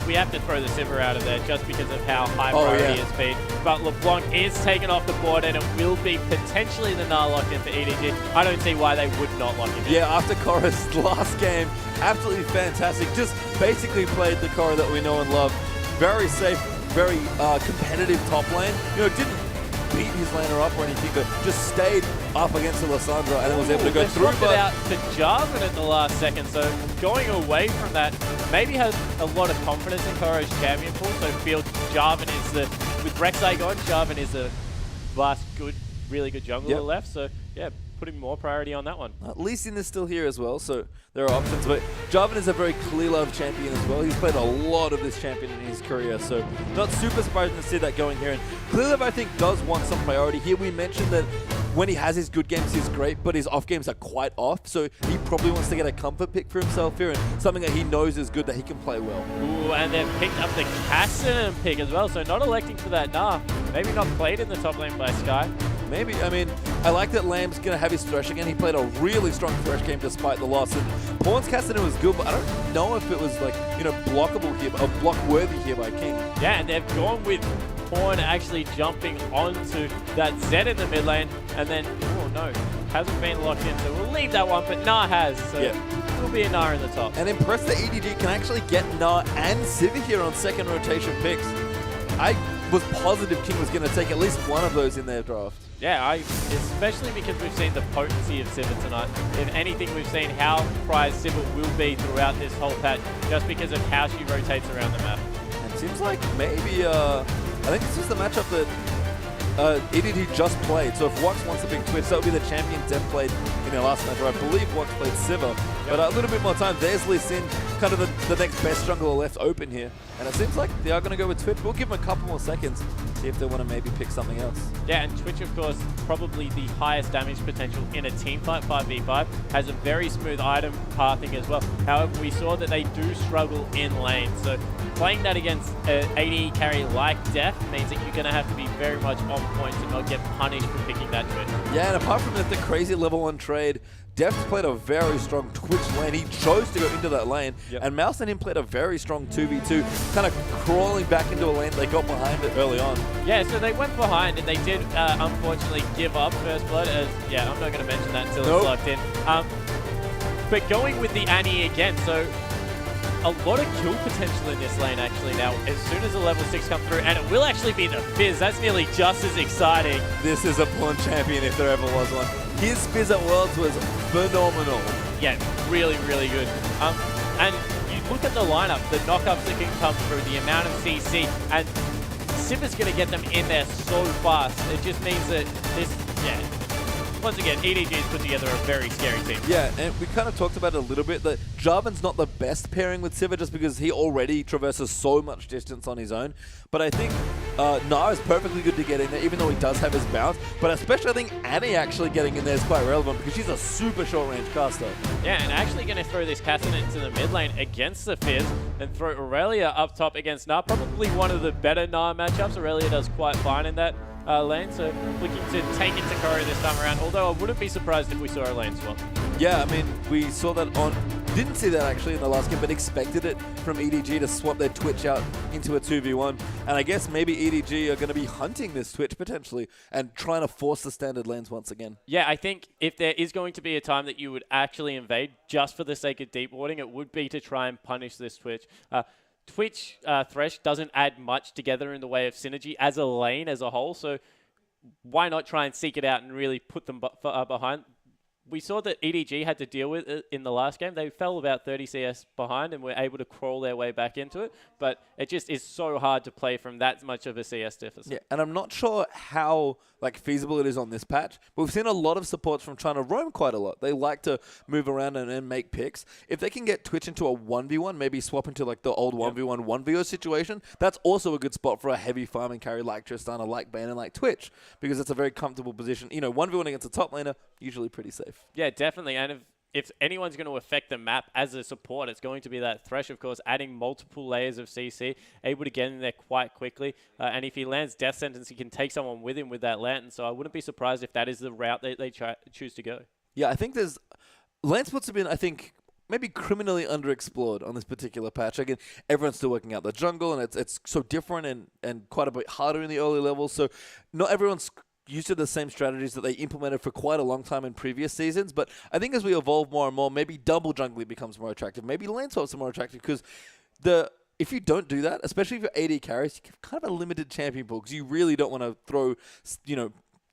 we have to throw the Sivir out of there just because of how high priority it's been. But LeBlanc is taken off the board, and it will be potentially the Gnar locked in for EDG. I don't see why they would not lock him in. Yeah, after Korra's last game, absolutely fantastic. Just basically played the Korra that we know and love. Very safe, very competitive top lane. You know, didn't beat his laner up or anything, but just stayed up against the Lissandra and was able to go through. But it out to Jarvan at the last second, so going away from that, maybe has a lot of confidence in Korra's champion pool, so feels Jarvan is the, with Rek'Sai gone, Jarvan is the last good, really good jungler left, so yeah, putting more priority on that one. Lee Sin is still here as well, so there are options, but Jarvan is a very clear love champion as well. He's played a lot of this champion in his career, so not super surprising to see that going here. And Clearlove, I think, does want some priority here. We mentioned that when he has his good games, he's great, but his off games are quite off, so he probably wants to get a comfort pick for himself here, and something that he knows is good, that he can play well. Ooh, and they've picked up the Cassim pick as well, so not electing for that Gnar. Maybe not played in the top lane by Sky. Maybe. I mean, I like that Lamb's going to have his Thresh again. He played a really strong Thresh game despite the loss. And Pawn's Cassidy was good, but I don't know if it was, like, you know, blockable here, or block-worthy here by King. Yeah, and they've gone with Pawn actually jumping onto that Zed in the mid lane, and then, oh no, hasn't been locked in, so we'll leave that one, but Gnar has, so it'll be a Gnar in the top. And impressed that EDG can actually get Gnar and Sivir here on second rotation picks. I was positive King was going to take at least one of those in their draft. Yeah, especially because we've seen the potency of Sivir tonight. If anything, we've seen how prized Sivir will be throughout this whole patch, just because of how she rotates around the map. And it seems like maybe, I think this is the matchup that EDG just played. So if Wax wants a big twitch, that would be the champion Dev played in their last match. I believe Wax played Sivir. But a little bit more time. There's Lee Sin, kind of the next best jungler left open here. And it seems like they are going to go with Twitch. We'll give them a couple more seconds, see if they want to maybe pick something else. Yeah, and Twitch, of course, probably the highest damage potential in a team fight, 5v5. Has a very smooth item pathing as well. However, we saw that they do struggle in lane. So playing that against an AD carry like Def means that you're going to have to be very much on point to not get punished for picking that Twitch. Yeah, and apart from the crazy level 1 trade, Def played a very strong Twitch lane. He chose to go into that lane, and Mouse and him played a very strong 2v2, kind of crawling back into a lane. They got behind it early on. Yeah, so they went behind, and they did unfortunately give up first blood. As yeah, I'm not going to mention that until it's locked in. But going with the Annie again, so a lot of kill potential in this lane actually now, as soon as the level 6 comes through, and it will actually be the Fizz. That's nearly just as exciting. This is a Pawn champion if there ever was one. His Fizz at Worlds was phenomenal. Yeah, really, really good. And you look at the lineup, the knockups that can come through, the amount of CC, and Sivir's going to get them in there so fast. It just means that this, once again, EDG has put together a very scary team. Yeah, and we kind of talked about it a little bit, that Jarvan's not the best pairing with Sivir just because he already traverses so much distance on his own. But I think Gnar is perfectly good to get in there, even though he does have his bounce. But especially I think Annie actually getting in there is quite relevant because she's a super short-range caster. Yeah, and actually going to throw this Cassin into the mid lane against the Fizz and throw Aurelia up top against Gnar. Probably one of the better Gnar matchups. Aurelia does quite fine in that lane, so looking to take it to Korra this time around, although I wouldn't be surprised if we saw a lane swap. Yeah, I mean, we saw that didn't see that actually in the last game, but expected it from EDG to swap their Twitch out into a 2v1. And I guess maybe EDG are going to be hunting this Twitch potentially and trying to force the standard lanes once again. Yeah, I think if there is going to be a time that you would actually invade just for the sake of deep warding, it would be to try and punish this Twitch. Twitch Thresh doesn't add much together in the way of synergy as a lane as a whole, so why not try and seek it out and really put them behind? We saw that EDG had to deal with it in the last game. They fell about 30 CS behind and were able to crawl their way back into it, but it just is so hard to play from that much of a CS deficit. Yeah, and I'm not sure how feasible it is on this patch, but we've seen a lot of supports from trying to roam quite a lot. They like to move around and make picks. If they can get Twitch into a 1v1, maybe swap into the old 1v1, 1v0 situation, that's also a good spot for a heavy farming carry like Tristana, like Bane, and like Twitch, because it's a very comfortable position. You know, 1v1 against a top laner, usually pretty safe. Yeah, definitely. And if anyone's going to affect the map as a support, it's going to be that Thresh, of course, adding multiple layers of CC, able to get in there quite quickly. And if he lands Death Sentence, he can take someone with him with that Lantern. So I wouldn't be surprised if that is the route they choose to go. Yeah, I think there's... Lance puts have been, I think, maybe criminally underexplored on this particular patch. Again, everyone's still working out the jungle, and it's so different and quite a bit harder in the early levels. So not everyone's used to the same strategies that they implemented for quite a long time in previous seasons. But I think as we evolve more and more, maybe double jungling becomes more attractive. Maybe lane swaps are more attractive because if you don't do that, especially if you're AD carries, you have kind of a limited champion pool because you really don't want to throw,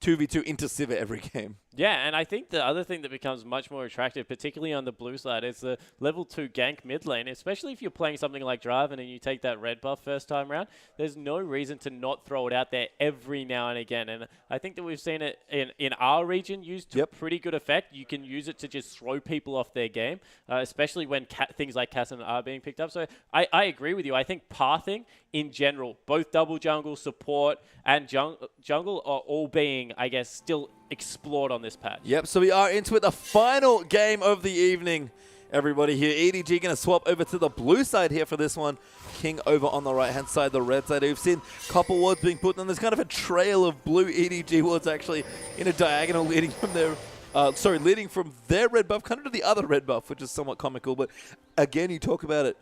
2v2 into Sivir every game. Yeah, and I think the other thing that becomes much more attractive, particularly on the blue side, is the level 2 gank mid lane, especially if you're playing something like Draven and you take that red buff first time round. There's no reason to not throw it out there every now and again, and I think that we've seen it in our region used to pretty good effect. You can use it to just throw people off their game, especially when things like Kassadin are being picked up. So I agree with you. I think pathing in general, both double jungle, support, and jungle are all being, I guess, still explored on this patch. Yep, so we are into it. The final game of the evening, everybody here. EDG going to swap over to the blue side here for this one. King over on the right-hand side, the red side. We've seen a couple wards being put on. There's kind of a trail of blue EDG wards actually in a diagonal leading from their... leading from their red buff kind of to the other red buff, which is somewhat comical. But again, you talk about it.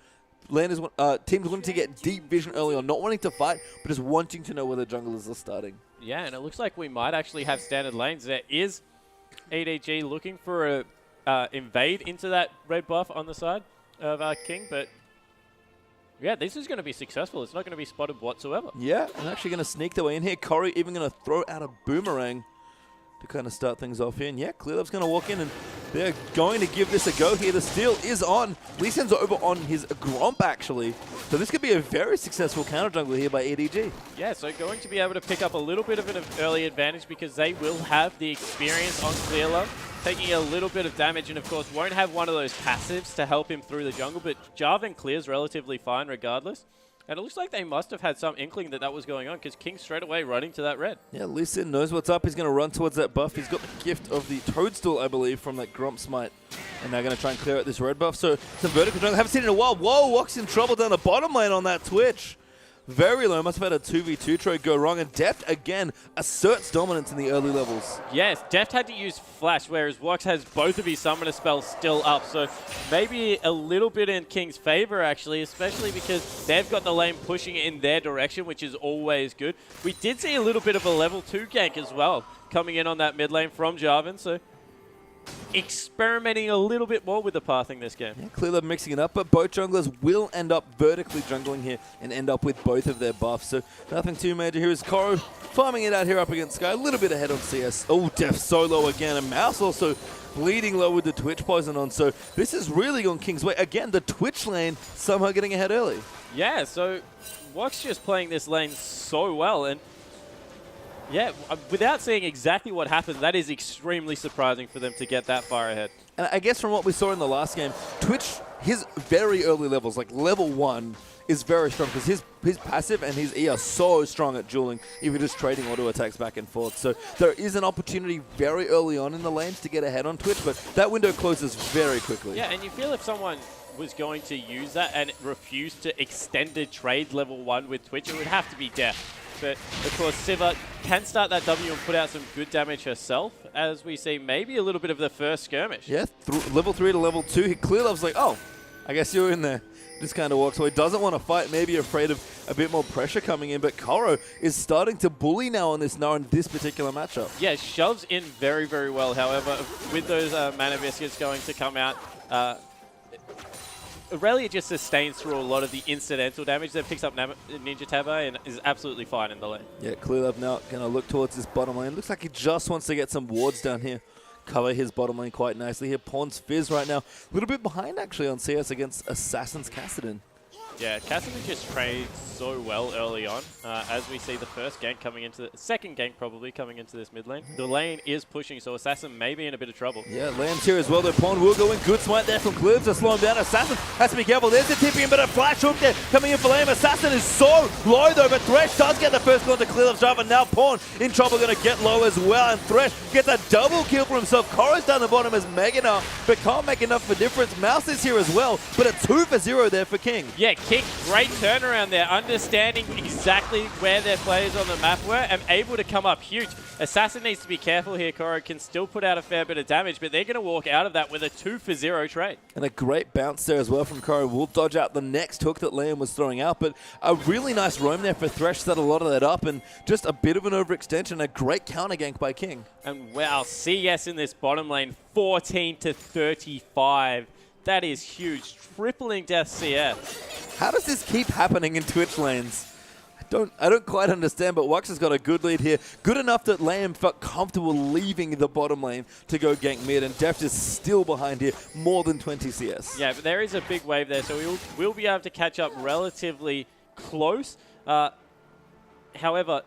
Teams wanting to get deep vision early on, not wanting to fight, but just wanting to know where the junglers are starting. Yeah, and it looks like we might actually have standard lanes. There is EDG looking for a invade into that red buff on the side of King, but yeah, this is going to be successful. It's not going to be spotted whatsoever. Yeah, and actually going to sneak their way in here. Corey even going to throw out a boomerang to kind of start things off here. And yeah, Clearlove's going to walk in and they're going to give this a go here. The steal is on. Lee Sin's over on his Gromp, actually. So this could be a very successful counter jungler here by EDG. Yeah, so going to be able to pick up a little bit of an early advantage because they will have the experience on Clearlove, taking a little bit of damage, and of course won't have one of those passives to help him through the jungle, but Jarvan clears relatively fine regardless. And it looks like they must have had some inkling that was going on because King straight away running to that red. Yeah, Lee Sin knows what's up. He's going to run towards that buff. He's got the gift of the Toadstool, I believe, from that Gromp Smite. And they're going to try and clear out this red buff. So some vertical jungle. Haven't seen it in a while. Whoa, Walk's in trouble down the bottom lane on that Twitch. Very low. Must have had a 2v2 trade go wrong. And Deft, again, asserts dominance in the early levels. Yes, Deft had to use Flash, whereas Wox has both of his summoner spells still up. So maybe a little bit in King's favor, actually, especially because they've got the lane pushing in their direction, which is always good. We did see a little bit of a level 2 gank as well coming in on that mid lane from Jarvan. So experimenting a little bit more with the pathing this game. Yeah, Clearlove mixing it up, but both junglers will end up vertically jungling here and end up with both of their buffs. So nothing too major here is Koro farming it out here up against Sky. A little bit ahead on CS. Oh, Deft solo again. And Mouse also bleeding low with the Twitch poison on. So this is really on King's way. Again, the Twitch lane somehow getting ahead early. Yeah, so Wox just playing this lane so well. And yeah, without seeing exactly what happened, that is extremely surprising for them to get that far ahead. And I guess from what we saw in the last game, Twitch, his very early levels, like level 1, is very strong because his passive and his E are so strong at dueling, even just trading auto attacks back and forth. So there is an opportunity very early on in the lanes to get ahead on Twitch, but that window closes very quickly. Yeah, and you feel if someone was going to use that and refused to extended trade level 1 with Twitch, it would have to be Deft. But, of course, Sivir can start that W and put out some good damage herself, as we see maybe a little bit of the first skirmish. Yeah, level 3 to level 2. Clearlove's like, oh, I guess you're in there. Just kind of walks away. Doesn't want to fight, maybe afraid of a bit more pressure coming in. But Koro is starting to bully now on this particular matchup. Yeah, shoves in very, very well. However, with those mana biscuits going to come out, Aurelia just sustains through a lot of the incidental damage. Then picks up Ninja Tabba and is absolutely fine in the lane. Yeah, Clearlove now going to look towards this bottom lane. Looks like he just wants to get some wards down here. Cover his bottom lane quite nicely here. Pawn's Fizz right now. A little bit behind actually on CS against Assassin's Kassadin. Yeah, Kassadin just trades so well early on, as we see the first gank coming into the second gank probably coming into this mid lane. The lane is pushing, so Assassin may be in a bit of trouble. Yeah, lands here as well. The Pawn will go in. Good smite there from Clearlove to slow him down. Assassin has to be careful. There's the tipping, but a flash hook there coming in for Lame. Assassin is so low though, but Thresh does get the first kill to Clearlove's drive, and now Pawn in trouble, going to get low as well, and Thresh gets a double kill for himself. Koro's down the bottom as Mega now, but can't make enough of a difference. Mouse is here as well, but a 2 for 0 there for King. Yeah, King, great turnaround there, understanding exactly where their players on the map were and able to come up huge. Assassin needs to be careful here. Koro can still put out a fair bit of damage, but they're going to walk out of that with a 2-for-0 trade. And a great bounce there as well from Koro. Will dodge out the next hook that Liam was throwing out, but a really nice roam there for Thresh, set a lot of that up, and just a bit of an overextension, a great counter gank by King. And wow, CS in this bottom lane, 14-35. That is huge, tripling death CS. How does this keep happening in Twitch lanes? I don't quite understand, but Wux has got a good lead here. Good enough that Liam felt comfortable leaving the bottom lane to go gank mid, and Deft is still behind here, more than 20 CS. Yeah, but there is a big wave there, so we'll be able to catch up relatively close. However,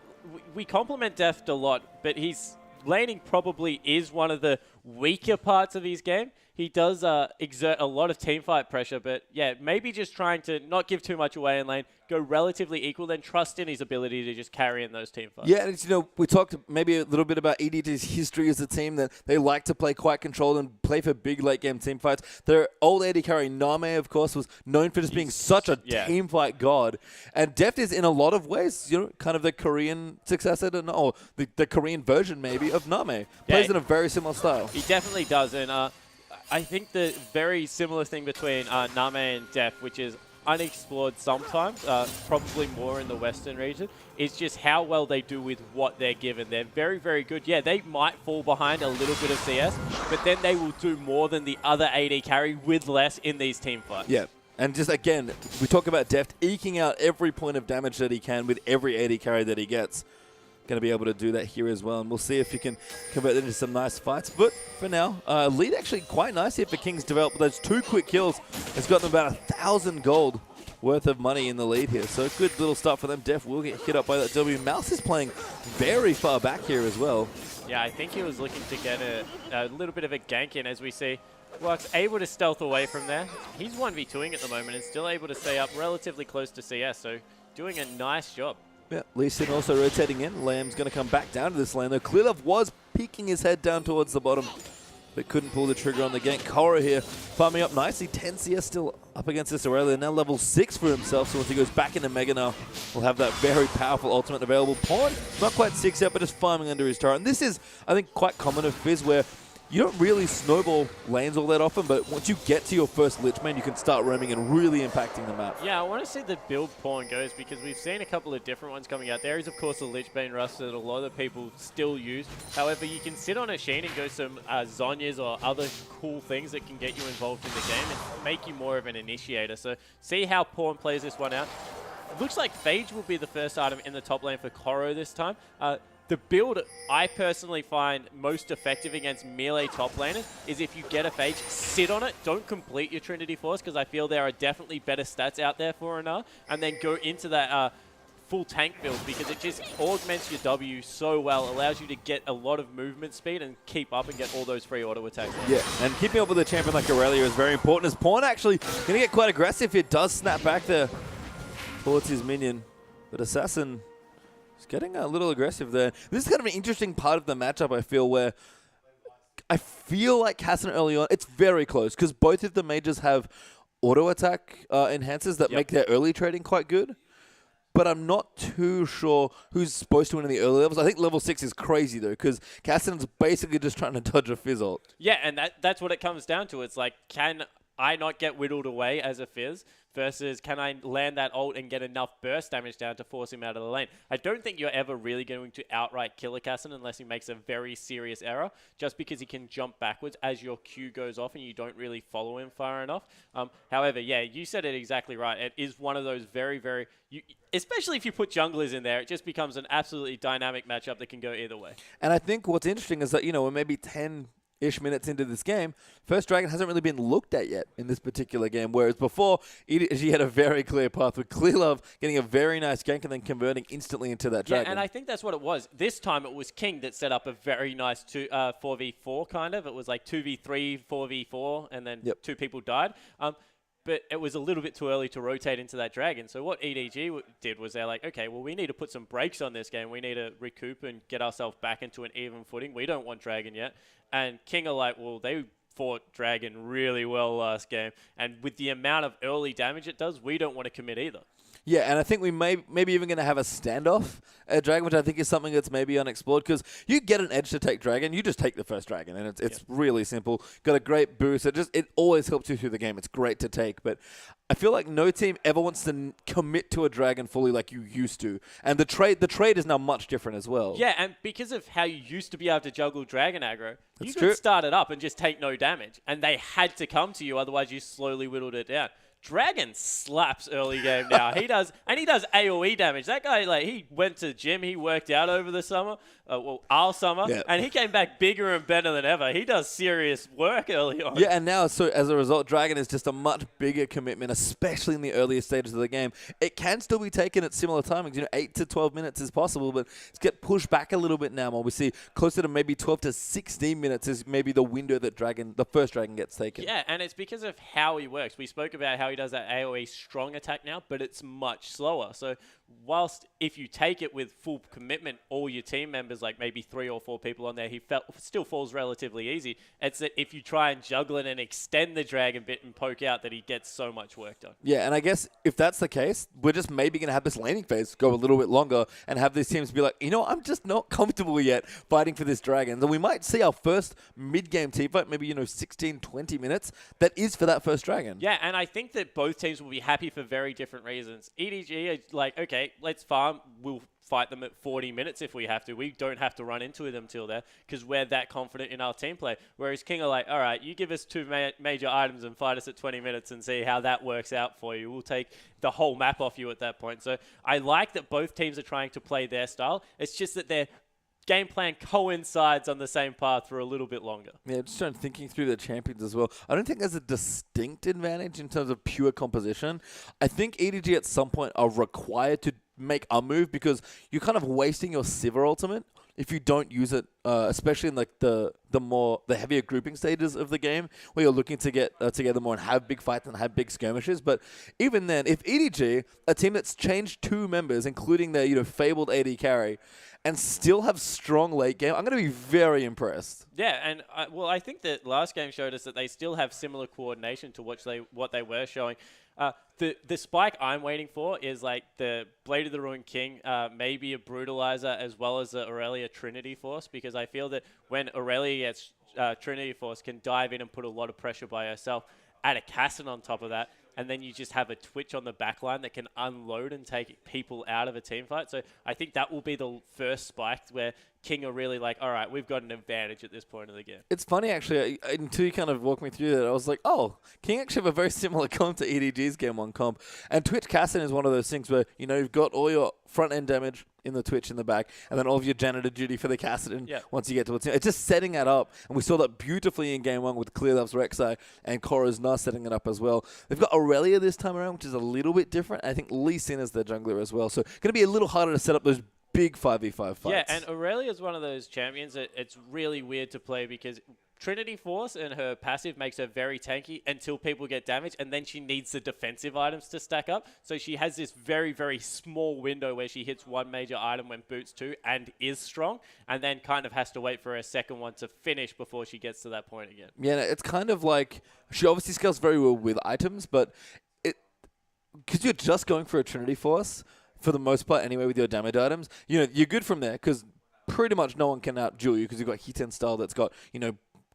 we compliment Deft a lot, but his laning probably is one of the weaker parts of his game. He does exert a lot of teamfight pressure, but yeah, maybe just trying to not give too much away in lane, go relatively equal, then trust in his ability to just carry in those teamfights. Yeah, and it's, you know, we talked maybe a little bit about EDG's history as a team, that they like to play quite controlled and play for big late game teamfights. Their old AD carry, Name, of course, was known for just being such a teamfight god. And Deft is in a lot of ways, you know, kind of the Korean successor to, or the Korean version maybe of Name. Plays in a very similar style. He definitely does, and I think the very similar thing between Name and Def, which is unexplored sometimes, probably more in the Western region, is just how well they do with what they're given. They're very, very good. Yeah, they might fall behind a little bit of CS, but then they will do more than the other AD carry with less in these team fights. Yeah. And just, again, we talk about Deft eking out every point of damage that he can with every AD carry that he gets. Going to be able to do that here as well, and we'll see if he can convert it into some nice fights. But for now, lead actually quite nice here for Kings developed. Those 2 quick kills has got them about 1,000 gold worth of money in the lead here. So good little start for them. Def will get hit up by that W. Mouse is playing very far back here as well. Yeah, I think he was looking to get a little bit of a gank in, as we see. Wux able to stealth away from there. He's 1v2ing at the moment and still able to stay up relatively close to CS, so doing a nice job. Yeah, Lee Sin also rotating in. Lamb's going to come back down to this lane, though. Clearlove was peeking his head down towards the bottom, but couldn't pull the trigger on the gank. Kora here farming up nicely. 10 CS still up against this Aurelia. Now level 6 for himself, so once he goes back into Mega now, we'll have that very powerful ultimate available. Pawn, not quite 6 yet, but just farming under his turret. And this is, I think, quite common of Fizz, where you don't really snowball lanes all that often, but once you get to your first Lich Main, you can start roaming and really impacting the map. Yeah, I want to see the build Pawn goes, because we've seen a couple of different ones coming out. There is, of course, the Lich Bane Rust that a lot of people still use. However, you can sit on a Sheen and go some Zhonya's or other cool things that can get you involved in the game and make you more of an initiator. So see how Pawn plays this one out. It looks like Phage will be the first item in the top lane for Koro this time. The build I personally find most effective against melee top laners is if you get a Phage, sit on it, don't complete your Trinity Force, because I feel there are definitely better stats out there for Anar, and then go into that full tank build, because it just augments your W so well, allows you to get a lot of movement speed and keep up and get all those free auto attacks. Yeah, and keeping up with a champion like Aurelia is very important, as Pawn actually going to get quite aggressive. It does snap back there towards his minion, but Assassin... It's getting a little aggressive there. This is kind of an interesting part of the matchup, I feel, where I feel like Casson early on, it's very close, because both of the mages have auto attack enhancers that make their early trading quite good. But I'm not too sure who's supposed to win in the early levels. I think level 6 is crazy, though, because Casson's basically just trying to dodge a Fizz ult. Yeah, and that's what it comes down to. It's like, can I not get whittled away as a Fizz versus can I land that ult and get enough burst damage down to force him out of the lane? I don't think you're ever really going to outright kill a Casson unless he makes a very serious error, just because he can jump backwards as your Q goes off and you don't really follow him far enough. However, yeah, you said it exactly right. It is one of those very, very... especially if you put junglers in there, it just becomes an absolutely dynamic matchup that can go either way. And I think what's interesting is that, you know, we're maybe 10-ish minutes into this game, First Dragon hasn't really been looked at yet in this particular game, whereas before, she had a very clear path with Clearlove getting a very nice gank and then converting instantly into that dragon. Yeah, and I think that's what it was. This time it was King that set up a very nice 4v4 kind of. It was like 2v3, 4v4, and then 2 people died. But it was a little bit too early to rotate into that dragon. So what EDG did was they're like, okay, well, we need to put some brakes on this game. We need to recoup and get ourselves back into an even footing. We don't want dragon yet. And King are like, well, they fought Dragon really well last game. And with the amount of early damage it does, we don't want to commit either. Yeah, and I think we maybe even going to have a standoff at Dragon, which I think is something that's maybe unexplored, because you get an edge to take Dragon, you just take the first Dragon, and it's really simple. Got a great boost. It always helps you through the game. It's great to take, but I feel like no team ever wants to commit to a Dragon fully like you used to, and the trade is now much different as well. Yeah, and because of how you used to be able to juggle Dragon aggro, you true. could start it up and just take no damage, and they had to come to you, otherwise you slowly whittled it down. Dragon slaps early game now. He does AoE damage. That guy, like, he went to the gym, he worked out over the summer, our summer, and he came back bigger and better than ever. He does serious work early on. Yeah, and now, so as a result, Dragon is just a much bigger commitment, especially in the earlier stages of the game. It can still be taken at similar timings. 8 to 12 minutes is possible, but it's get pushed back a little bit now. More we see closer to maybe 12 to 16 minutes is maybe the window that the first Dragon gets taken. Yeah, and it's because of how he works. We spoke about how he does that AoE strong attack now, but it's much slower. So whilst if you take it with full commitment, all your team members, like maybe 3 or 4 people on there, he still falls relatively easy. It's that if you try and juggle it and extend the Dragon bit and poke out, that he gets so much work done. Yeah, and I guess if that's the case, we're just maybe going to have this laning phase go a little bit longer and have these teams be like, I'm just not comfortable yet fighting for this Dragon. And we might see our first mid-game team fight, maybe, 16, 20 minutes, that is for that first Dragon. Yeah, and I think that both teams will be happy for very different reasons. EDG is like, okay, let's farm. We'll fight them at 40 minutes if we have to. We don't have to run into them till there because we're that confident in our team play. Whereas King are like, all right, you give us 2 major items and fight us at 20 minutes and see how that works out for you. We'll take the whole map off you at that point. So I like that both teams are trying to play their style. It's just that their game plan coincides on the same path for a little bit longer. Yeah, just thinking through the champions as well. I don't think there's a distinct advantage in terms of pure composition. I think EDG at some point are required to make a move because you're kind of wasting your Sivir ultimate if you don't use it, especially in like the heavier grouping stages of the game where you're looking to get together more and have big fights and have big skirmishes. But even then, if EDG, a team that's changed 2 members, including their fabled AD carry, and still have strong late game, I'm going to be very impressed. Yeah, and I think that last game showed us that they still have similar coordination to what they were showing. The spike I'm waiting for is like the Blade of the Ruined King, maybe a Brutalizer as well as the Aurelia Trinity Force, because I feel that when Aurelia gets Trinity Force, can dive in and put a lot of pressure by herself, add a Cassin on top of that, and then you just have a Twitch on the back line that can unload and take people out of a team fight. So I think that will be the first spike where King are really like, all right, we've got an advantage at this point of the game. It's funny, actually, until you kind of walked me through that, I was like, oh, King actually have a very similar comp to EDG's game on comp. And Twitch Cassin is one of those things where, you've got all your front-end damage in the Twitch in the back, and then all of your janitor duty for the Cassidon once you get to it. It's just setting that up, and we saw that beautifully in Game 1 with Clear Love's Rek'Sai and Korra's Nas setting it up as well. They've got Aurelia this time around, which is a little bit different. I think Lee Sin is their jungler as well, so going to be a little harder to set up those big 5v5 fights. Yeah, and Aurelia is one of those champions that it's really weird to play because Trinity Force and her passive makes her very tanky until people get damaged, and then she needs the defensive items to stack up. So she has this very, very small window where she hits 1 major item when boots 2 and is strong, and then kind of has to wait for her second one to finish before she gets to that point again. Yeah, it's kind of like, she obviously scales very well with items, but because you're just going for a Trinity Force, for the most part anyway with your damage items, you're good from there because pretty much no one can out-duel you because you've got Hiten style that's got,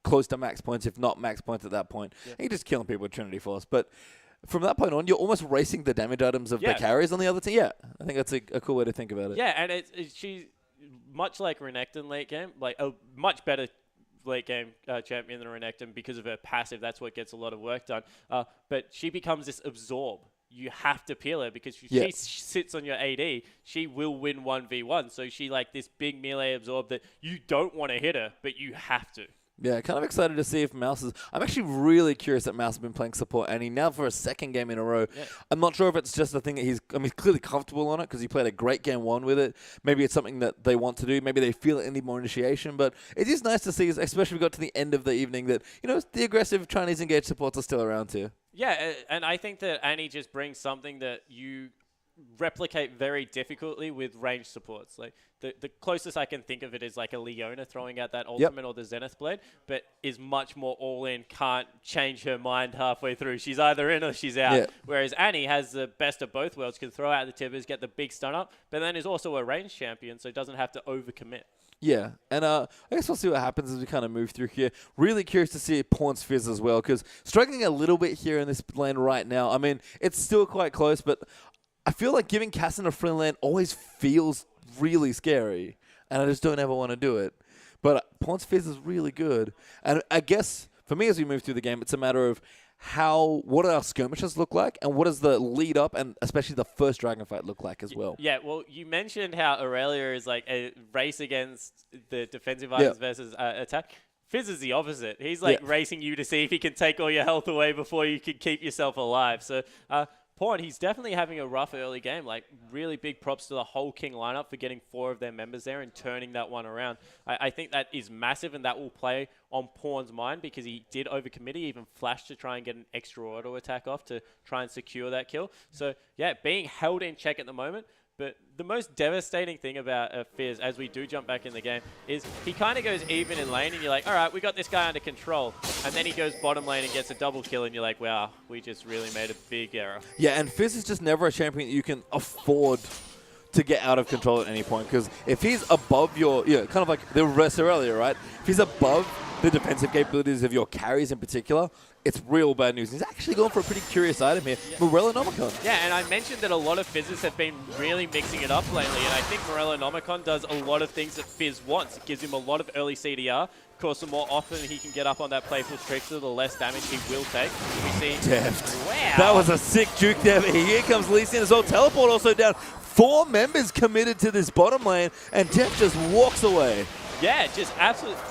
close to max points, if not max points at that point. Yeah. And you're just killing people with Trinity Force. But from that point on, you're almost racing the damage items of the carriers on the other team. Yeah, I think that's a cool way to think about it. Yeah, and she's much like Renekton late game, like a much better late game champion than Renekton because of her passive. That's what gets a lot of work done. But she becomes this absorb. You have to peel her because if she sits on your AD, she will win 1v1. So she like this big melee absorb that you don't want to hit her, but you have to. Yeah, kind of excited to see if Mouse is... I'm actually really curious that Mouse has been playing support, and he now for a second game in a row. Yeah. I'm not sure if it's just a thing that he's clearly comfortable on it because he played a great game 1 with it. Maybe it's something that they want to do. Maybe they feel it need more initiation, but it is nice to see, especially we got to the end of the evening, that, the aggressive Chinese engaged supports are still around here. Yeah, and I think that Annie just brings something that you replicate very difficultly with range supports. Like the closest I can think of it is like a Leona throwing out that ultimate or the Zenith Blade, but is much more all in, can't change her mind halfway through. She's either in or she's out. Yeah. Whereas Annie has the best of both worlds, can throw out the tibbers, get the big stun up, but then is also a range champion, so doesn't have to overcommit. Yeah, and I guess we'll see what happens as we kind of move through here. Really curious to see Pawn's Fizz as well, because struggling a little bit here in this lane right now. I mean, it's still quite close, but I feel like giving Cassin a free lane always feels really scary, and I just don't ever want to do it. But Pawn's Fizz is really good, and I guess for me as we move through the game, it's a matter of what do our skirmishes look like, and what does the lead up and especially the first dragon fight look like as well? Yeah, well, you mentioned how Aurelia is like a race against the defensive items versus attack. Fizz is the opposite. He's like racing you to see if he can take all your health away before you can keep yourself alive. So Pawn, he's definitely having a rough early game. Like, really big props to the whole King lineup for getting 4 of their members there and turning that one around. I think that is massive, and that will play on Pawn's mind because he did overcommit. He even flashed to try and get an extra auto attack off to try and secure that kill. So, yeah, being held in check at the moment. But the most devastating thing about Fizz, as we do jump back in the game, is he kind of goes even in lane, and you're like, all right, we got this guy under control. And then he goes bottom lane and gets a double kill, and you're like, wow, we just really made a big error. Yeah, and Fizz is just never a champion that you can afford to get out of control at any point. Because if he's above your, kind of like the reverse earlier, right? If he's above the defensive capabilities of your carries in particular, it's real bad news. He's actually going for a pretty curious item here, Morellonomicon. Yeah, and I mentioned that a lot of Fizzes have been really mixing it up lately, and I think Morellonomicon does a lot of things that Fizz wants. It gives him a lot of early CDR. Of course, the more often he can get up on that playful streak, the less damage he will take. We see... Deft. Wow. That was a sick juke there. Here comes Lee Sin as well. Teleport also down. 4 members committed to this bottom lane, and Deft just walks away. Yeah, just absolutely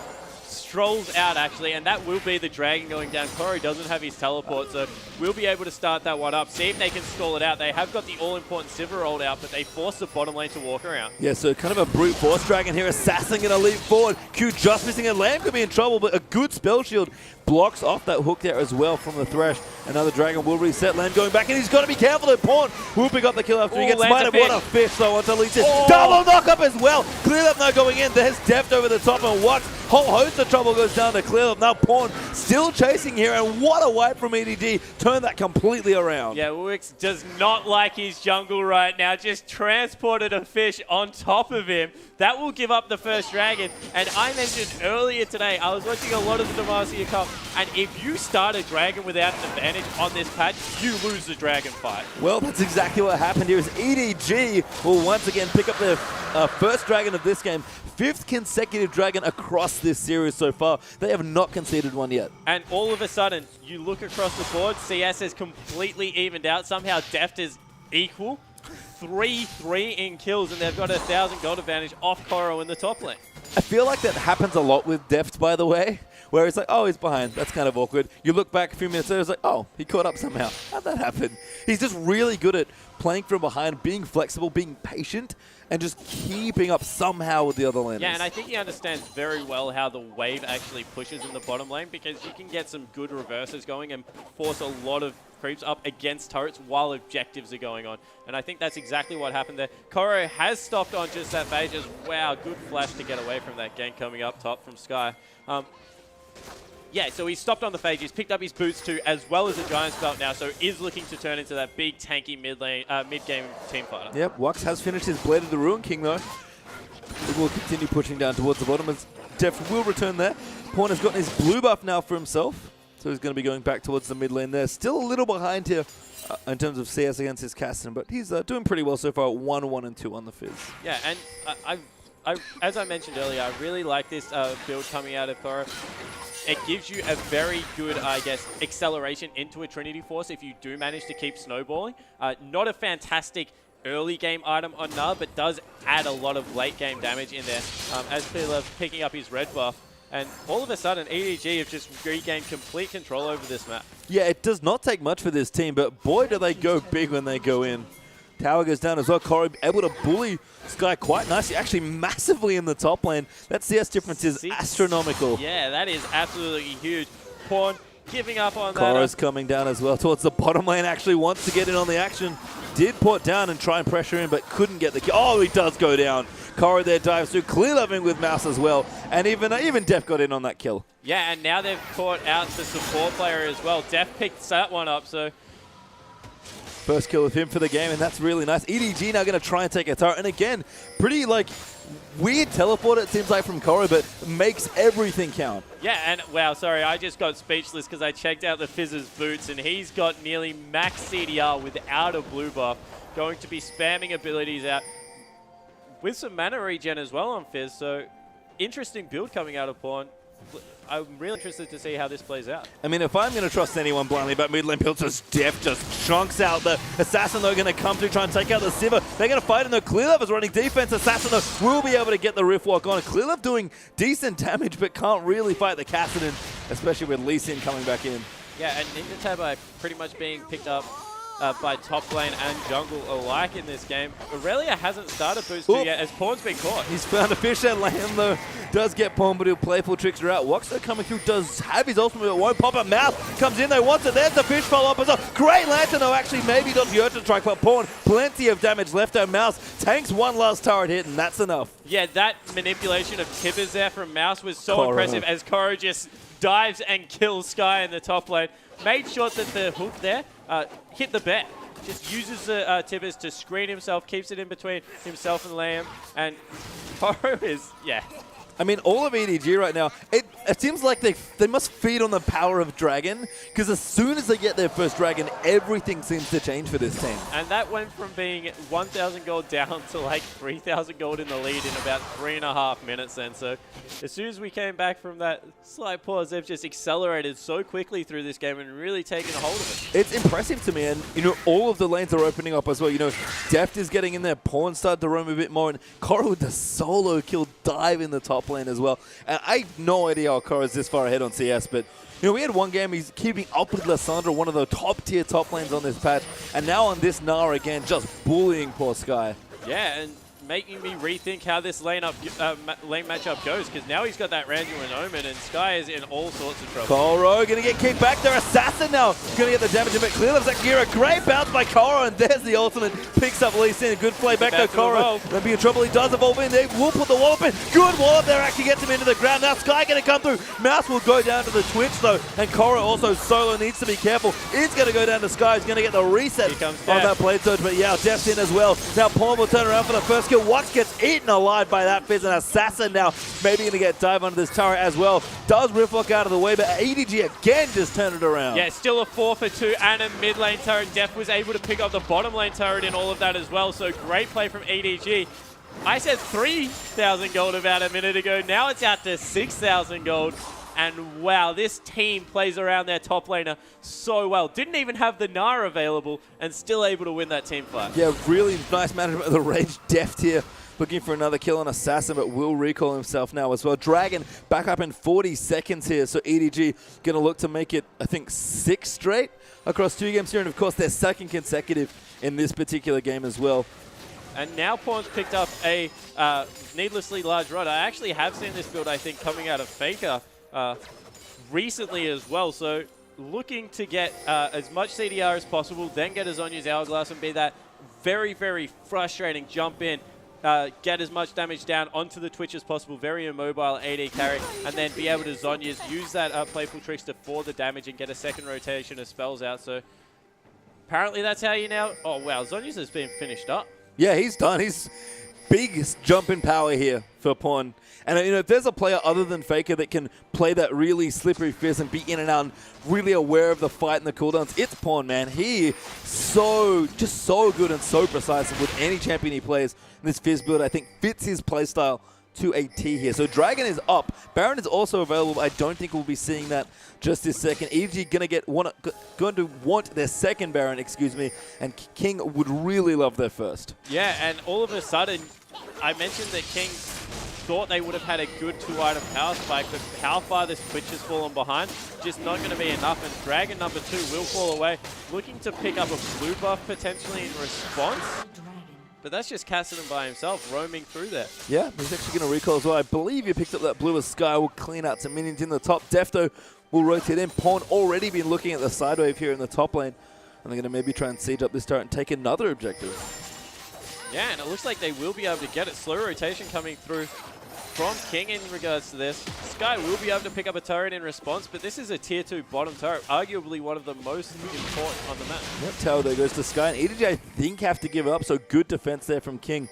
strolls out, actually, and that will be the dragon going down. Corey doesn't have his teleport, so we'll be able to start that one up, see if they can stall it out. They have got the all-important Sivir rolled out, but they force the bottom lane to walk around. Yeah, so kind of a brute force dragon here. Assassin going to leap forward. Q just missing it. Lamb could be in trouble, but a good spell shield blocks off that hook there as well from the Thresh. Another dragon will reset. Lamb going back, and he's got to be careful that Pawn will pick up the kill after he gets smited. What a fish, though, onto Lee Sin. Double knock-up as well. Clear up now going in. There's Deft over the top, and what whole host of trouble goes down to Clear up. Now Pawn still chasing here, and what a wipe from EDG. Turn that completely around. Yeah, Wix does not like his jungle right now. Just transported a fish on top of him. That will give up the first dragon. And I mentioned earlier today, I was watching a lot of the Demacia Cup, and if you start a dragon without an advantage on this patch, you lose the dragon fight. Well, that's exactly what happened here. Is EDG will once again pick up their first dragon of this game. 5th consecutive dragon across this series so far. They have not conceded one yet. And all of a sudden, you look across the board, CS has completely evened out. Somehow Deft is equal. 3-3 in kills, and they've got 1,000 gold advantage off Koro in the top lane. I feel like that happens a lot with Deft, by the way, where it's like, oh, he's behind. That's kind of awkward. You look back a few minutes later, it's like, oh, he caught up somehow. How'd that happen? He's just really good at playing from behind, being flexible, being patient, and just keeping up somehow with the other laners. Yeah, and I think he understands very well how the wave actually pushes in the bottom lane, because you can get some good reverses going and force a lot of creeps up against turrets while objectives are going on. And I think that's exactly what happened there. Koro has stopped on just that phase. Wow, good flash to get away from that gank coming up top from Sky. Yeah, so he's stopped on the phase. He's picked up his boots too, as well as a Giant's Belt now, so is looking to turn into that big tanky mid-game team fighter. Yep, Wux has finished his Blade of the Ruin King though. He will continue pushing down towards the bottom as Def will return there. Pawn has gotten his blue buff now for himself, so he's going to be going back towards the mid lane there. Still a little behind here in terms of CS against his Caston, but he's doing pretty well so far at 1-1 and 2 on the Fizz. Yeah, and as I mentioned earlier, I really like this build coming out of Koro. It gives you a very good, I guess, acceleration into a Trinity Force if you do manage to keep snowballing. Not a fantastic early game item on Nar, but does add a lot of late game damage in there as Philip picking up his red buff. And all of a sudden, EDG have just regained complete control over this map. Yeah, it does not take much for this team, but boy, do they go big when they go in. Tower goes down as well. Corey able to bully Sky quite nicely, actually massively in the top lane. That CS difference is astronomical. Yeah, that is absolutely huge. Pawn giving up on that. Koro's coming down as well towards the bottom lane, actually wants to get in on the action. did port down and try and pressure in, but couldn't get the kill. Oh, he does go down. Coro there dives through, clear loving with Mouse as well, and even Def got in on that kill. Yeah, and now they've caught out the support player as well. Def picks that one up, so... First kill of him for the game, and that's really nice. EDG now going to try and take a turret, and again, pretty weird teleport it seems like from Coro, but makes everything count. Yeah, and wow, sorry, I just got speechless because I checked out the Fizz's boots, and he's got nearly max CDR without a blue buff. Going to be spamming abilities out with some mana regen as well on Fizz, so interesting build coming out of Pawn. I'm really interested to see how this plays out. I mean, if I'm going to trust anyone blindly about mid lane builds, just Def just chunks out the Assassin, though, going to come through, try and take out the Sivir. They're going to fight in the Clearlove is running defense. Assassin, though, will be able to get the Rift Walk on. Clearlove doing decent damage, but can't really fight the Kassadin, especially with Lee Sin coming back in. Yeah, and Ninja Tab pretty much being picked up by top lane and jungle alike in this game. Aurelia hasn't started boost 2 yet as Pawn's been caught. He's found a fish and land though. Does get Pawn, but he'll playful tricks her out. Woxer coming through, does have his ultimate, but won't pop up. Mouth comes in, they wants it. There's the fish follow up as well. Great lantern though, actually maybe not the Urchin strike, but Pawn, plenty of damage left on Mouse. Tanks one last turret hit, and that's enough. Yeah, that manipulation of Tibbers there from Mouse was so impressive as Coro just dives and kills Sky in the top lane. Made sure that the hook there hit the bet. Just uses the Tibbers to screen himself, keeps it in between himself and Liam. And Coro is, yeah. I mean, all of EDG right now, it seems like they must feed on the power of Dragon, because as soon as they get their first Dragon, everything seems to change for this team. And that went from being 1,000 gold down to like 3,000 gold in the lead in about 3.5 minutes then. So as soon as we came back from that slight pause, they've just accelerated so quickly through this game and really taken a hold of it. It's impressive to me, and all of the lanes are opening up as well. Deft is getting in there, Pawn started to roam a bit more, and Coro with the solo kill dive in the top lane as well. And I have no idea how Coro's this far ahead on CS, but we had one game, he's keeping up with Lissandra, one of the top tier top lanes on this patch, and now on this Nara again, just bullying poor Sky. Yeah, and making me rethink how this lane matchup goes, because now he's got that Randuin and Omen, and Sky is in all sorts of trouble. Coro going to get kicked back there. Assassin now going to get the damage a bit. Clearlove's Akira. Great bounce by Coro, and there's the ultimate. Picks up Lee Sin. Good play back to Coro. Going to be in trouble. He does evolve in. They will put the wallop in. Good wallop there. Actually gets him into the ground. Now Sky going to come through. Mouse will go down to the Twitch though, and Coro also solo needs to be careful. He's going to go down to Sky. He's going to get the reset on that blade surge, but yeah, Death's in as well. Now Pawn will turn around for the first kill. Wax gets eaten alive by that Fizz, and Assassin now maybe going to get dive under this turret as well. Does Riftlock out of the way, but EDG again just turned it around. Yeah, still a 4 for 2 and a mid lane turret. Def was able to pick up the bottom lane turret in all of that as well, so great play from EDG. I said 3,000 gold about a minute ago. Now it's out to 6,000 gold. And wow, this team plays around their top laner so well. Didn't even have the Nara available and still able to win that team fight. Yeah, really nice management of the range. Deft here. Looking for another kill on Assassin, but will recall himself now as well. Dragon back up in 40 seconds here, so EDG going to look to make it, I think, 6 straight across 2 games here, and of course their second consecutive in this particular game as well. And now Pawn's picked up a needlessly large rod. I actually have seen this build, I think, coming out of Faker recently as well, so looking to get as much CDR as possible, then get a Zhonya's Hourglass and be that very, very frustrating jump in. Get as much damage down onto the Twitch as possible, very immobile AD carry, and then be able to Zhonya's, use that playful trickster for the damage and get a second rotation of spells out. So apparently that's how you now... Oh wow, Zhonya's has been finished up. Yeah, he's done. He's biggest jump in power here for Pawn. And if there's a player other than Faker that can play that really slippery fizz and be in and out and really aware of the fight and the cooldowns, it's Pawn, man. He just so good and so precise with any champion he plays. And this fizz build, I think, fits his playstyle to a T here. So Dragon is up. Baron is also available. I don't think we'll be seeing that just this second. EDG going to want their second Baron, and King would really love their first. Yeah, and all of a sudden, I mentioned that King thought they would have had a good 2-item power spike, but how far this Twitch has fallen behind, just not going to be enough, and Dragon number 2 will fall away, looking to pick up a blue buff potentially in response. But that's just Kassadin by himself, roaming through there. Yeah, he's actually going to recall as well. I believe he picked up that blue as Sky. Will clean out some minions in the top. Defto will rotate in. Pawn already been looking at the side wave here in the top lane. And they're going to maybe try and siege up this turret and take another objective. Yeah, and it looks like they will be able to get it. Slow rotation coming through from King in regards to this. Sky will be able to pick up a turret in response, but this is a tier 2 bottom turret, arguably one of the most important on the map. Yep, tower there goes to Sky, and EDG I think have to give up, so good defense there from King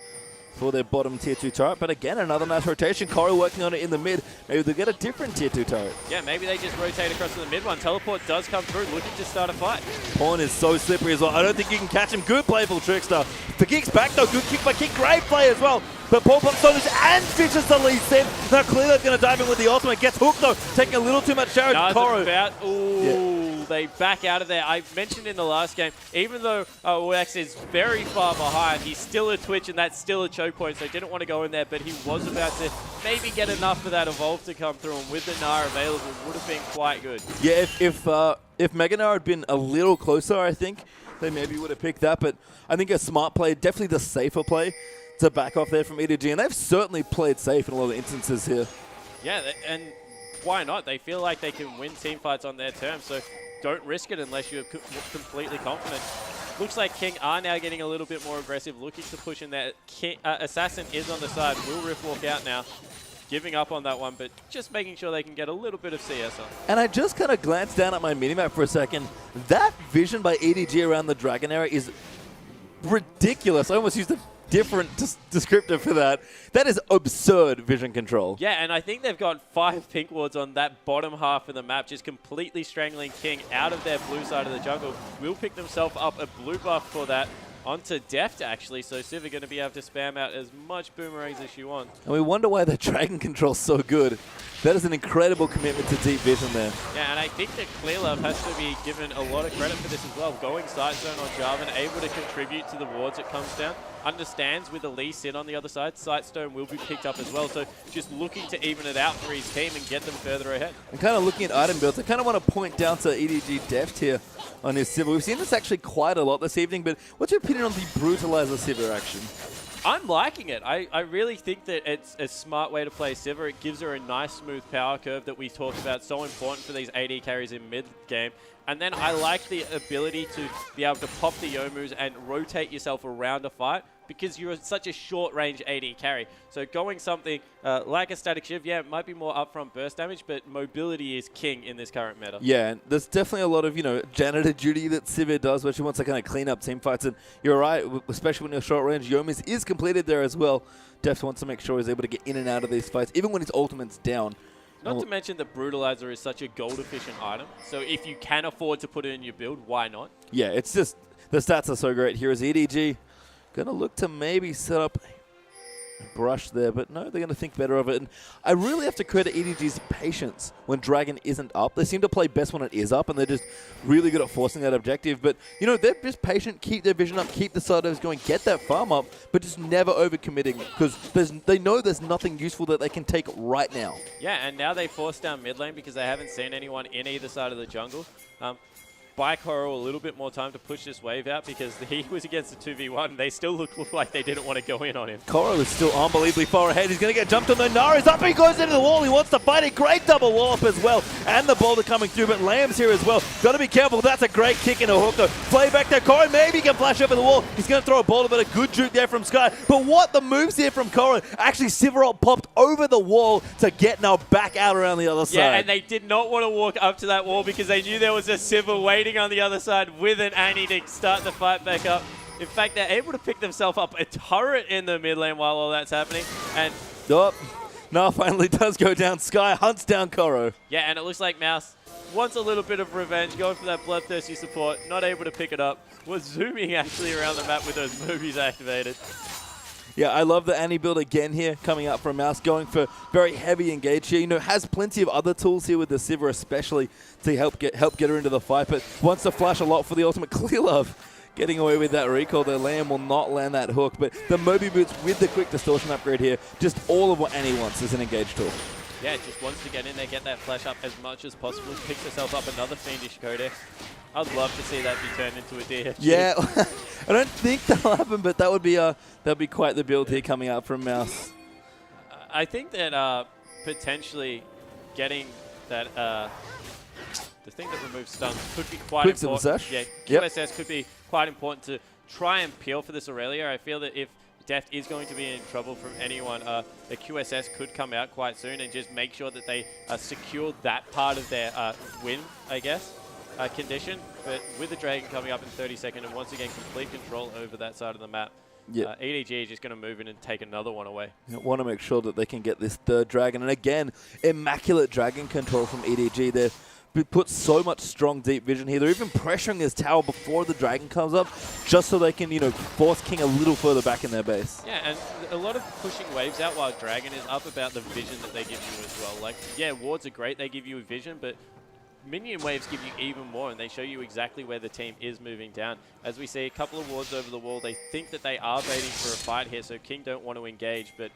for their bottom tier 2 turret. But again, another nice rotation. Coral working on it in the mid. Maybe they'll get a different tier 2 turret. Yeah, maybe they just rotate across to the mid one. Teleport does come through, looking to start a fight. Pawn is so slippery as well. I don't think you can catch him. Good playful Trickster. The kick's back though. Good kick by Kick. Great play as well. But Paul pops Soldiers and finishes the lead set. Now Clear's going to dive in with the ultimate. Gets hooked though. Taking a little too much damage. Coro. They back out of there. I mentioned in the last game, even though Wex is very far behind, he's still a Twitch and that's still a choke point, so they didn't want to go in there, but he was about to maybe get enough for that Evolve to come through, and with the Nara available, would have been quite good. Yeah, if Mega Nara had been a little closer, I think they maybe would have picked that, but I think a smart play, definitely the safer play to back off there from EDG, and they've certainly played safe in a lot of instances here. Yeah, and why not? They feel like they can win team fights on their terms, so don't risk it unless you're completely confident. Looks like King are now getting a little bit more aggressive, looking to push in there. Assassin is on the side. Will Rift walk out now? Giving up on that one, but just making sure they can get a little bit of CS on. And I just kind of glanced down at my minimap for a second. That vision by EDG around the Dragon area is ridiculous. I almost used a different descriptor for that. That is absurd vision control. Yeah, and I think they've got 5 pink wards on that bottom half of the map, just completely strangling King out of their blue side of the jungle. Will pick themselves up a blue buff for that onto Deft, actually, so Civ are going to be able to spam out as much boomerangs as she wants. And we wonder why the Dragon control's so good. That is an incredible commitment to deep vision there. Yeah, and I think that Clearlove has to be given a lot of credit for this as well. Going Sight Zone on Jarvan, able to contribute to the wards it comes down. Understands with the Lee Sin on the other side, Sightstone will be picked up as well. So just looking to even it out for his team and get them further ahead. And kind of looking at item builds, I kind of want to point down to EDG Deft here on his Sivir. We've seen this actually quite a lot this evening, but what's your opinion on the Brutalizer Sivir action? I'm liking it. I really think that it's a smart way to play Sivir. It gives her a nice smooth power curve that we talked about, so important for these AD carries in mid-game. And then I like the ability to be able to pop the Yomus and rotate yourself around a fight, because you're such a short-range AD carry. So going something like a Static Shiv, yeah, it might be more upfront burst damage, but mobility is king in this current meta. Yeah, and there's definitely a lot of, janitor duty that Sivir does, where she wants to kind of clean up team fights. And you're right, especially when you're short-range. Yomis is completed there as well. Deft wants to make sure he's able to get in and out of these fights, even when his ultimate's down. Not to mention the Brutalizer is such a gold-efficient item, so if you can afford to put it in your build, why not? Yeah, it's just, the stats are so great. Here is EDG. Going to look to maybe set up a brush there, but no, they're going to think better of it. And I really have to credit EDG's patience when Dragon isn't up. They seem to play best when it is up, and they're just really good at forcing that objective. But, they're just patient, keep their vision up, keep the sideways going, get that farm up, but just never overcommitting, because they know there's nothing useful that they can take right now. Yeah, and now they force down mid lane because they haven't seen anyone in either side of the jungle. Buy Coral a little bit more time to push this wave out, because he was against the 2v1. They still look like they didn't want to go in on him. Coral is still unbelievably far ahead. He's going to get jumped on. The Nara's up. He goes into the wall. He wants to fight it. Great double wall up as well. And the boulder coming through, but Lamb's here as well. Got to be careful. That's a great kick and a hook though. Play back there. Coral maybe can flash over the wall. He's going to throw a boulder, but a good juke there from Sky. But what the moves here from Coral. Actually, Sivirot popped over the wall to get now back out around the other side. Yeah, and they did not want to walk up to that wall because they knew there was a Sivir waiting on the other side with an Annie to start the fight back up. In fact, they're able to pick themselves up a turret in the mid lane while all that's happening. And no, finally does go down. Sky hunts down Koro. Yeah, and it looks like Mouse wants a little bit of revenge, going for that bloodthirsty support, not able to pick it up. Was zooming actually around the map with those movies activated. Yeah, I love the Annie build again here, coming up from Mouse, going for very heavy engage here. Has plenty of other tools here with the Sivir especially to help get her into the fight, but wants to flash a lot for the ultimate. Clearlove getting away with that recall. Their Lamb will not land that hook, but the Moby Boots with the quick distortion upgrade here, just all of what Annie wants is an engage tool. Yeah, just wants to get in there, get that flash up as much as possible, picks herself up another Fiendish Codex. I'd love to see that be turned into a DFG. Yeah, I don't think that'll happen, but that would be quite the build here coming out from Mouse. I think that potentially getting that the thing that removes stuns could be quite Quick important. sash. Yeah, Yep. QSS could be quite important to try and peel for this Aurelia. I feel that if Deft is going to be in trouble from anyone, the QSS could come out quite soon and just make sure that they secure that part of their win, I guess, condition. But with the Dragon coming up in 30 seconds and once again complete control over that side of the map, EDG is just going to move in and take another one away. Want to make sure that they can get this third Dragon. And again, immaculate Dragon control from EDG. They've put so much strong deep vision here. They're even pressuring this tower before the Dragon comes up just so they can, force King a little further back in their base. Yeah, and a lot of pushing waves out while Dragon is up about the vision that they give you as well. Like, yeah, wards are great. They give you a vision, but minion waves give you even more, and they show you exactly where the team is moving down. As we see a couple of wards over the wall, they think that they are baiting for a fight here, so King don't want to engage, but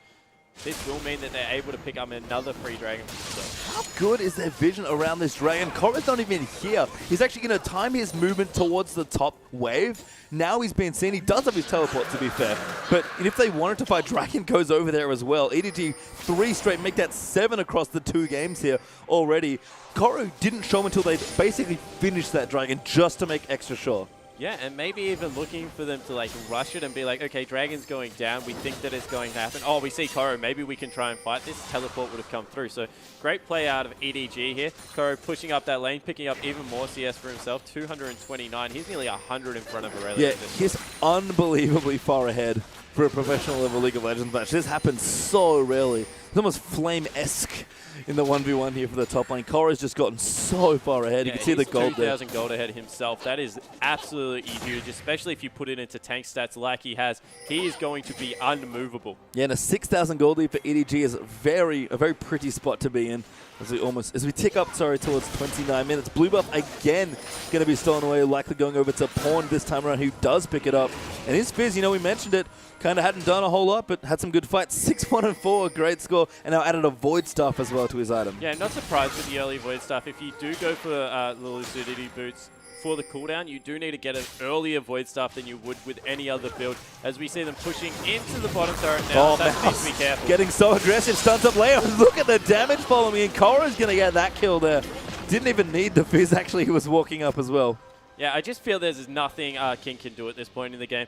this will mean that they're able to pick up another free Dragon for themselves. How good is their vision around this Dragon? Korra's not even here. He's actually going to time his movement towards the top wave. Now he's been seen. He does have his teleport, to be fair. But if they wanted to fight, Dragon goes over there as well. EDG 3 straight, make that 7 across the 2 games here already. Korra didn't show him until they basically finished that Dragon just to make extra sure. Yeah, and maybe even looking for them to like rush it and be like, okay, Dragon's going down. We think that it's going to happen. Oh, we see Koro. Maybe we can try and fight this. Teleport would have come through. So great play out of EDG here. Koro pushing up that lane, picking up even more CS for himself. 229. He's nearly 100 in front of Aurelia. Yeah, he's unbelievably far ahead for a professional level League of Legends match. This happens so rarely. It's almost Flame-esque in the 1v1 here for the top lane. Korra's just gotten so far ahead. Yeah, you can see the gold there. 2,000 gold ahead himself. That is absolutely huge, especially if you put it into tank stats like he has. He is going to be unmovable. Yeah, and a 6,000 gold lead for EDG is a very pretty spot to be in. As we tick up, towards 29 minutes. Blue buff again going to be stolen away, likely going over to Pawn this time around, who does pick it up. And his Fizz, we mentioned it, kind of hadn't done a whole lot, but had some good fights. 6-1-4, a great score, and now added a Void Staff as well to his item. Yeah, not surprised with the early Void Staff. If you do go for the Lucidity Boots for the cooldown, you do need to get an earlier Void Staff than you would with any other build. As we see them pushing into the bottom turret now, that needs to be careful. Getting so aggressive, stuns up Leo. Look at the damage following in. Korra's going to get that kill there. Didn't even need the Fizz, actually, he was walking up as well. Yeah, I just feel there's nothing King can do at this point in the game.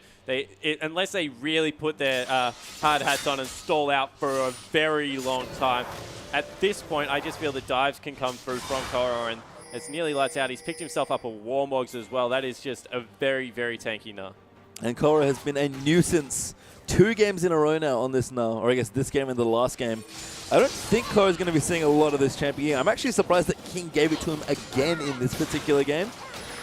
Unless they really put their hard hats on and stall out for a very long time. At this point, I just feel the dives can come through from Korra, and it's nearly lights out. He's picked himself up a Warmogs as well. That is just a very tanky Gnar. And Korra has been a nuisance 2 games in a row now on this Gnar, or I guess this game and the last game. I don't think Korra's going to be seeing a lot of this champion. I'm actually surprised that King gave it to him again in this particular game.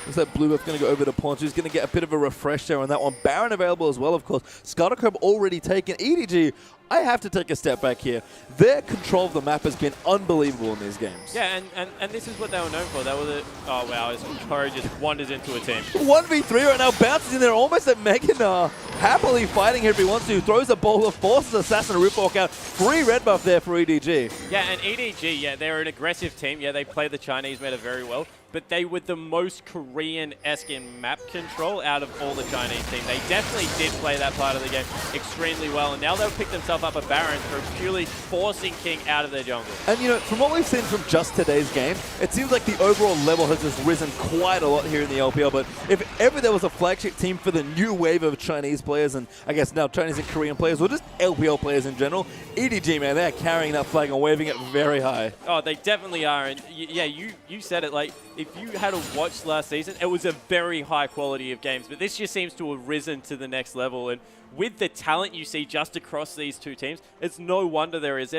Looks like Blue buff going to go over to Pawn. He's going to get a bit of a refresh there on that one. Baron available as well, of course. Scuttercrab already taken. EDG, I have to take a step back here. Their control of the map has been unbelievable in these games. Yeah, and this is what they were known for. They were the, oh wow, as Korra just wanders into a team. 1v3 right now, bounces in there almost at Mega Gnar. Happily fighting here if he wants to. Throws a boulder, forces Assassin to Roof Walk out. Free red buff there for EDG. Yeah, and EDG, yeah, they're an aggressive team. Yeah, they play the Chinese meta very well. But they were the most Korean-esque in map control out of all the Chinese team. They definitely did play that part of the game extremely well, and now they'll pick themselves up a Baron for purely forcing King out of their jungle. And from what we've seen from just today's game, it seems like the overall level has just risen quite a lot here in the LPL. But if ever there was a flagship team for the new wave of Chinese players, and I guess now Chinese and Korean players, or just LPL players in general, EDG, man, they're carrying that flag and waving it very high. Oh, they definitely are. And yeah, you said it, like, if you had watched last season, it was a very high quality of games, but this just seems to have risen to the next level. And with the talent you see just across these two teams, it's no wonder there's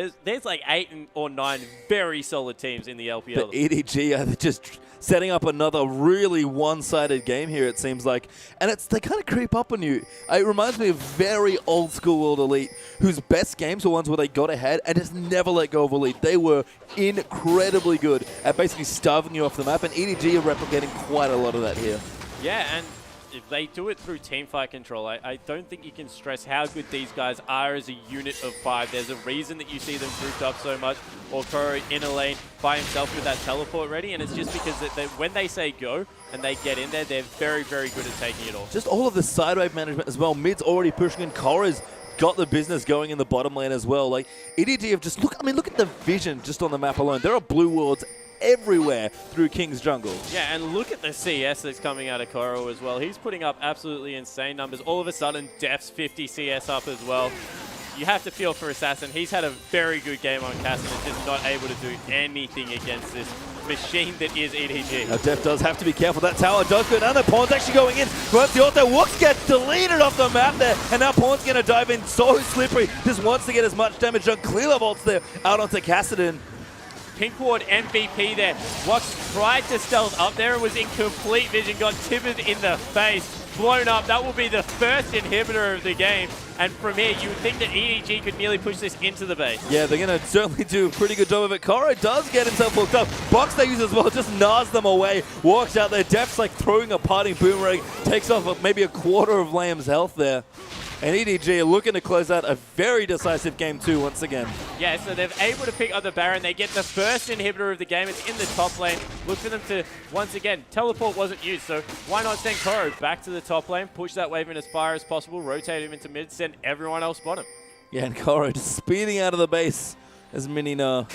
like 8 or 9 very solid teams in the LPL. But EDG are just setting up another really one-sided game here, it seems like. And they kind of creep up on you. It reminds me of very old school World Elite, whose best games were ones where they got ahead and just never let go of a lead. They were incredibly good at basically starving you off the map, and EDG are replicating quite a lot of that here. Yeah, and if they do it through teamfight control, I don't think you can stress how good these guys are as a unit of 5. There's a reason that you see them grouped up so much, or Koro in a lane by himself with that teleport ready, and it's just because when they say go and they get in there, they're very good at taking it off. Just all of the sidewave management as well. Mid's already pushing in. Kora's got the business going in the bottom lane as well. Like, EDG have just, look at the vision just on the map alone. There are blue wards everywhere through King's jungle. Yeah, and look at the CS that's coming out of Koro as well. He's putting up absolutely insane numbers. All of a sudden, Def's 50 CS up as well. You have to feel for Assassin. He's had a very good game on Cass and is just not able to do anything against this machine that is EDG. Now Def does have to be careful. That tower does go down. The Pawn's actually going in. Once the auto Wooks gets deleted off the map there, and now Pawn's going to dive in so slippery. Just wants to get as much damage done. Clearly bolts there out onto Kassadin. Pink Ward MVP there. Wux tried to stealth up there and was in complete vision, got timbered in the face. Blown up. That will be the first inhibitor of the game. And from here, you would think that EDG could nearly push this into the base. Yeah, they're going to certainly do a pretty good job of it. Koro does get himself hooked up. Box they use as well, just gnaws them away. Walks out there. Def's like throwing a parting boomerang. Takes off maybe a quarter of Lamb's health there. And EDG are looking to close out a very decisive game 2 once again. Yeah, so they're able to pick up the Baron. They get the first inhibitor of the game. It's in the top lane. Look for them to, once again, teleport wasn't used, so why not send Koro back to the top lane, push that wave in as far as possible, rotate him into mid, send everyone else bottom. Yeah, and Koro just speeding out of the base as Minina.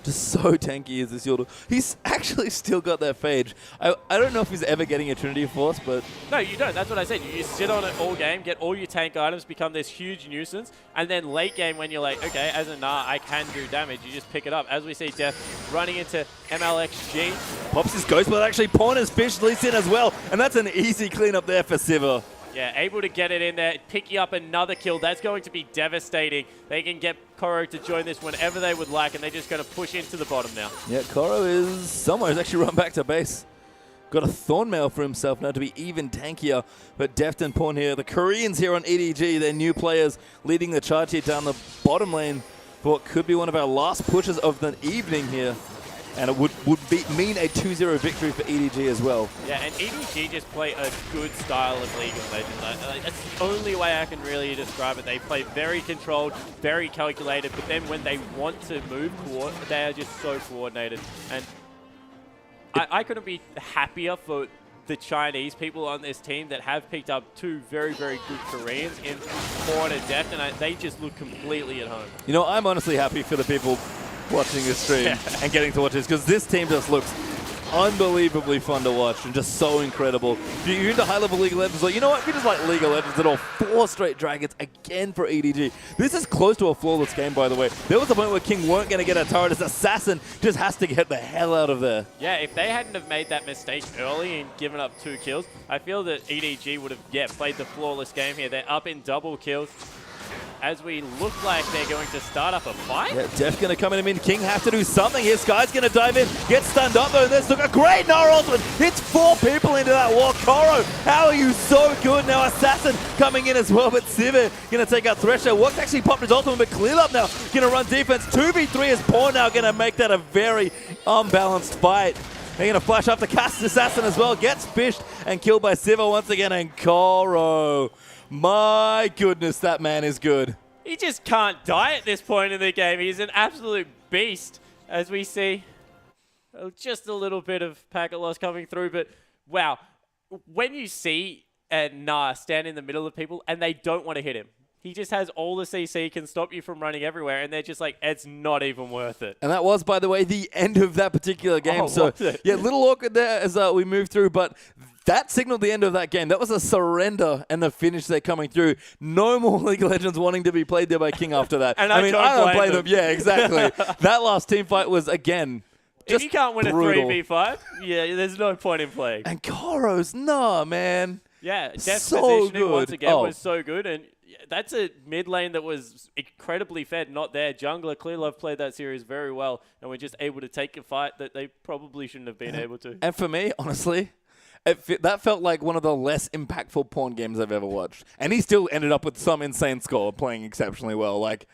Just so tanky is this Yordle. He's actually still got that phage. I don't know if he's ever getting a Trinity Force, but... No, you don't. That's what I said. You sit on it all game, get all your tank items, become this huge nuisance, and then late game when you're like, okay, as a Nah, I can do damage, you just pick it up. As we see Def running into MLXG. Pops his Ghost, but actually Pawn has fished Lee Sin as well, and that's an easy cleanup there for Sivir. Yeah, able to get it in there, pick you up another kill. That's going to be devastating. They can get Koro to join this whenever they would like, and they're just going to push into the bottom now. Yeah, Koro is somewhere. He's actually run back to base. Got a Thornmail for himself now to be even tankier. But Deft and Pawn here, the Koreans here on EDG, they're new players leading the charge here down the bottom lane for what could be one of our last pushes of the evening here. And it would mean a 2-0 victory for EDG as well. Yeah, and EDG just play a good style of League of Legends. That's the only way I can really describe it. They play very controlled, very calculated, but then when they want to move, they are just so coordinated. And I couldn't be happier for the Chinese people on this team that have picked up 2 very, very good Koreans in Pawn and Deft, and they just look completely at home. You know, I'm honestly happy for the people watching this stream and getting to watch this, because this team just looks unbelievably fun to watch and just so incredible. If you're into high-level League of Legends, like, you know what, if you just like League of Legends at all, 4 straight dragons again for EDG. This is close to a flawless game, by the way. There was a point where King weren't going to get a turret. This Assassin just has to get the hell out of there. Yeah, if they hadn't have made that mistake early and given up 2 kills, I feel that EDG would have, played the flawless game here. They're up in double kills, as we look like they're going to start up a fight. Yeah, Def going to come in. I mean, King have to do something here. Sky's going to dive in, get stunned up though, and there's a great Nara ultimate. Hits 4 people into that wall. Koro, how are you so good? Now Assassin coming in as well, but Sivir going to take out Thresher. Wux actually popped his ultimate, but clear up now. Going to run defense. 2v3 is Pawn now going to make that a very unbalanced fight. They're going to flash up the cast Assassin as well. Gets fished and killed by Sivir once again, and Koro. My goodness, that man is good. He just can't die at this point in the game. He's an absolute beast, as we see. Just a little bit of packet loss coming through, but wow. When you see Nah stand in the middle of people and they don't want to hit him, he just has all the CC, can stop you from running everywhere, and they're just like, it's not even worth it. And that was, by the way, the end of that particular game. So, yeah, a little awkward there as we move through, but that signaled the end of that game. That was a surrender and the finish there coming through. No more League of Legends wanting to be played there by King after that. And I don't blame them. Yeah, exactly. That last team fight was, again, if you can't win brutal. a 3v5, yeah, there's no point in playing. And Koro's, nah, man. Yeah, Def's so positioning good. once again was so good, and that's a mid lane that was incredibly fed, not there. Jungler, Clearlove played that series very well, and we're just able to take a fight that they probably shouldn't have been able to. And for me, honestly, that felt like one of the less impactful Pawn games I've ever watched. And he still ended up with some insane score, playing exceptionally well. Like,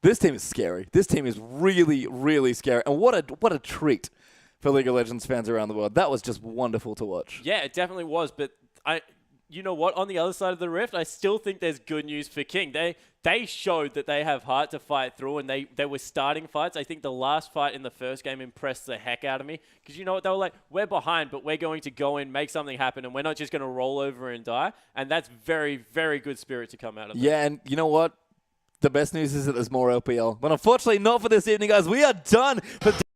this team is scary. This team is really, really scary. And what a treat for League of Legends fans around the world. That was just wonderful to watch. Yeah, it definitely was, but you know what? On the other side of the rift, I still think there's good news for King. They showed that they have heart to fight through, and they were starting fights. I think the last fight in the first game impressed the heck out of me, because you know what? They were like, we're behind, but we're going to go in, make something happen, and we're not just going to roll over and die. And that's very, very good spirit to come out of that. Yeah, and you know what? The best news is that there's more LPL. But unfortunately, not for this evening, guys. We are done for